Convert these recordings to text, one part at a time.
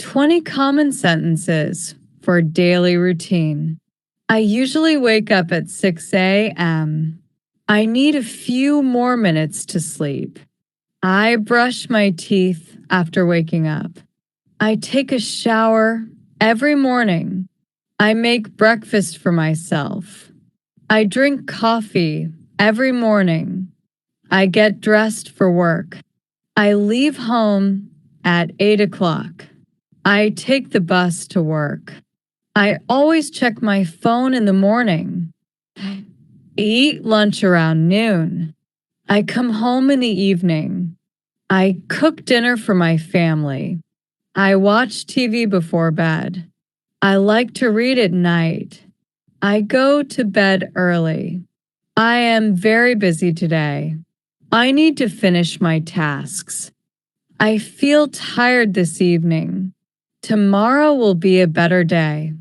20 common sentences for daily routine. I usually wake up at 6 a.m. I need a few more minutes to sleep. I brush my teeth after waking up. I take a shower every morning. I make breakfast for myself. I drink coffee every morning. I get dressed for work. I leave home at 8 o'clock. I take the bus to work. I always check my phone in the morning. Eat lunch around noon. I come home in the evening. I cook dinner for my family. I watch TV before bed. I like to read at night. I go to bed early. I am very busy today. I need to finish my tasks. I feel tired this evening. Tomorrow will be a better day.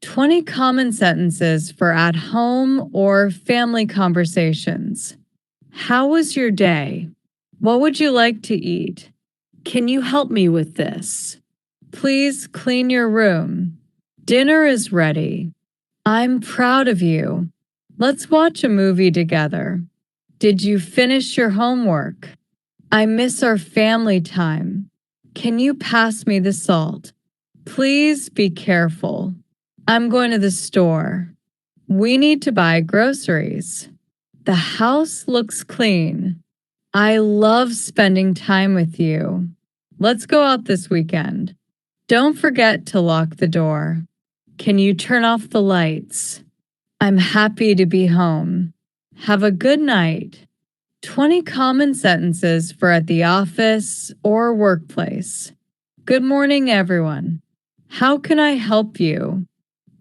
20 common sentences for at home or family conversations. How was your day? What would you like to eat? Can you help me with this? Please clean your room. Dinner is ready. I'm proud of you. Let's watch a movie together. Did you finish your homework? I miss our family time. Can you pass me the salt? Please be careful. I'm going to the store. We need to buy groceries. The house looks clean. I love spending time with you. Let's go out this weekend. Don't forget to lock the door. Can you turn off the lights? I'm happy to be home. Have a good night. 20 common sentences for at the office or workplace. Good morning, everyone. How can I help you?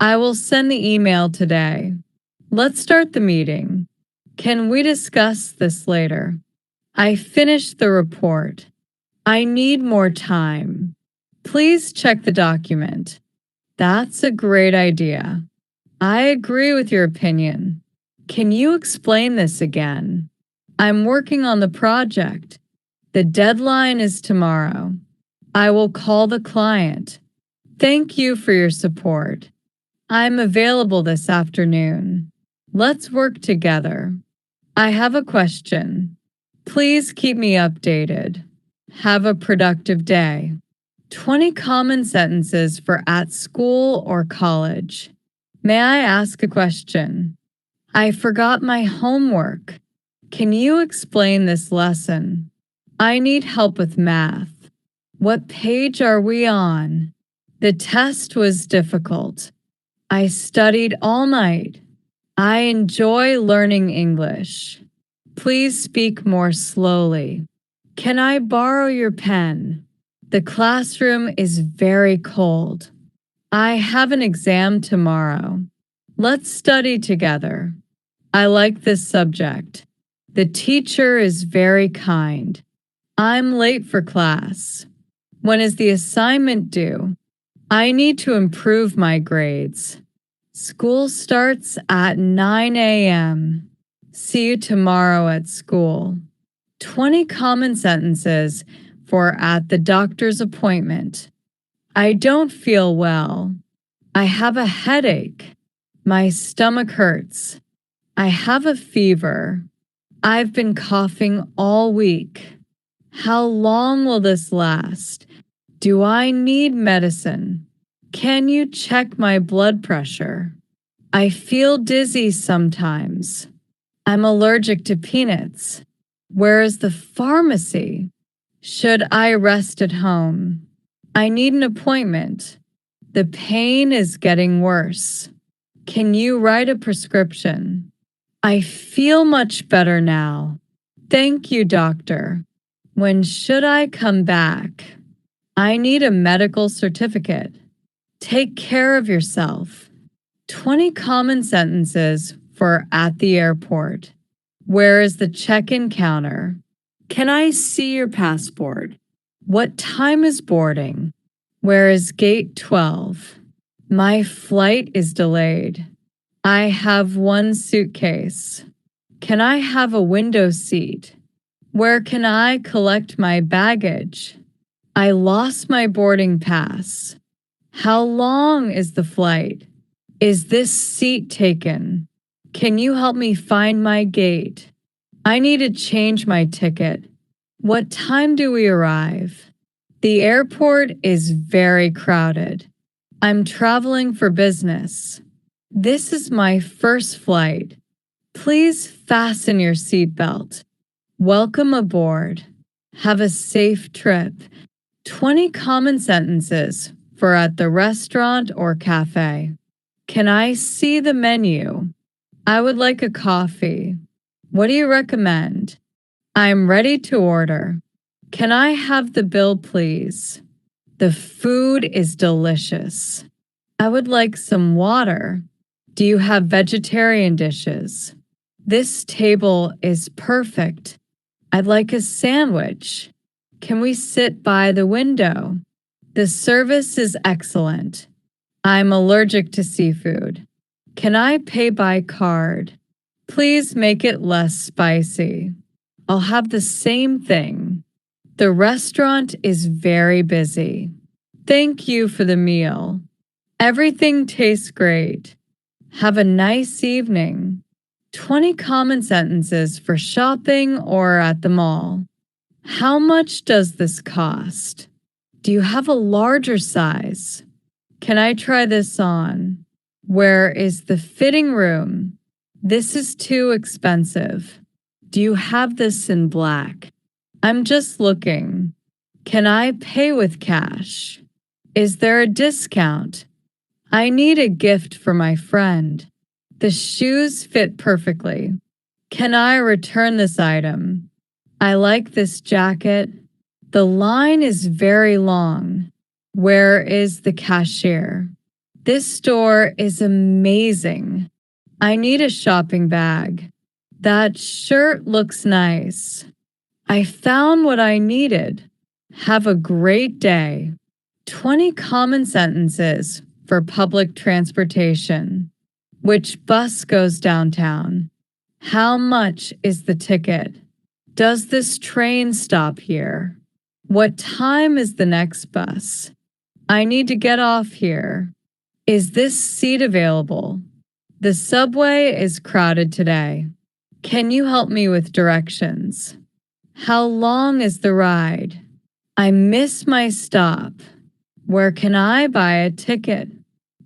I will send the email today. Let's start the meeting. Can we discuss this later? I finished the report. I need more time. Please check the document. That's a great idea. I agree with your opinion. Can you explain this again? I'm working on the project. The deadline is tomorrow. I will call the client. Thank you for your support. I'm available this afternoon. Let's work together. I have a question. Please keep me updated. Have a productive day. 20 common sentences for at school or college. May I ask a question? I forgot my homework. Can you explain this lesson? I need help with math. What page are we on? The test was difficult. I studied all night. I enjoy learning English. Please speak more slowly. Can I borrow your pen? The classroom is very cold. I have an exam tomorrow. Let's study together. I like this subject. The teacher is very kind. I'm late for class. When is the assignment due? I need to improve my grades. School starts at 9 a.m. See you tomorrow at school. 20 common sentences for at the doctor's appointment. I don't feel well. I have a headache. My stomach hurts. I have a fever. I've been coughing all week. How long will this last? Do I need medicine? Can you check my blood pressure? I feel dizzy sometimes. I'm allergic to peanuts. Where is the pharmacy? Should I rest at home? I need an appointment. The pain is getting worse. Can you write a prescription? I feel much better now. Thank you, doctor. When should I come back? I need a medical certificate. Take care of yourself. 20 common sentences for at the airport. Where is the check-in counter? Can I see your passport? What time is boarding? Where is gate 12? My flight is delayed. I have one suitcase. Can I have a window seat? Where can I collect my baggage? I lost my boarding pass. How long is the flight? Is this seat taken? Can you help me find my gate? I need to change my ticket. What time do we arrive? The airport is very crowded. I'm traveling for business. This is my first flight. Please fasten your seatbelt. Welcome aboard. Have a safe trip. 20 common sentences for at the restaurant or cafe. Can I see the menu? I would like a coffee. What do you recommend? I'm ready to order. Can I have the bill, please? The food is delicious. I would like some water. Do you have vegetarian dishes? This table is perfect. I'd like a sandwich. Can we sit by the window? The service is excellent. I'm allergic to seafood. Can I pay by card? Please make it less spicy. I'll have the same thing. The restaurant is very busy. Thank you for the meal. Everything tastes great. Have a nice evening. 20 common sentences for shopping or at the mall. How much does this cost? Do you have a larger size? Can I try this on? Where is the fitting room? This is too expensive. Do you have this in black? I'm just looking. Can I pay with cash? Is there a discount? I need a gift for my friend. The shoes fit perfectly. Can I return this item? I like this jacket. The line is very long. Where is the cashier? This store is amazing. I need a shopping bag. That shirt looks nice. I found what I needed. Have a great day. 20 common sentences for public transportation. Which bus goes downtown? How much is the ticket? Does this train stop here? What time is the next bus? I need to get off here. Is this seat available? The subway is crowded today. Can you help me with directions? How long is the ride? I miss my stop. Where can I buy a ticket?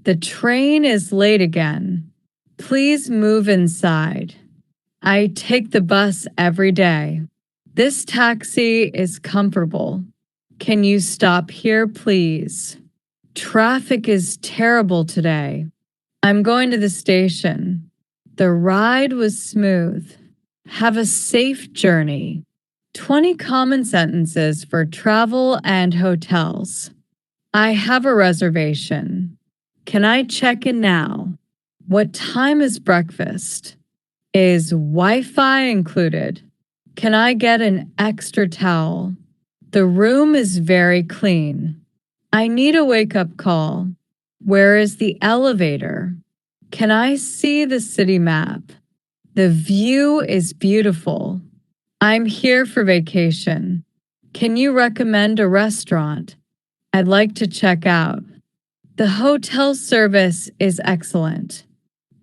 The train is late again. Please move inside. I take the bus every day. This taxi is comfortable. Can you stop here, please? Traffic is terrible today. I'm going to the station. The ride was smooth. Have a safe journey. 20 common sentences for travel and hotels. I have a reservation. Can I check in now? What time is breakfast? Is Wi-Fi included? Can I get an extra towel? The room is very clean. I need a wake-up call. Where is the elevator? Can I see the city map? The view is beautiful. I'm here for vacation. Can you recommend a restaurant? I'd like to check out. The hotel service is excellent.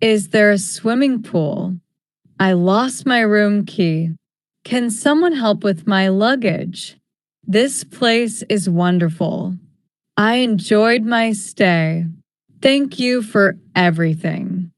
Is there a swimming pool? I lost my room key. Can someone help with my luggage? This place is wonderful. I enjoyed my stay. Thank you for everything.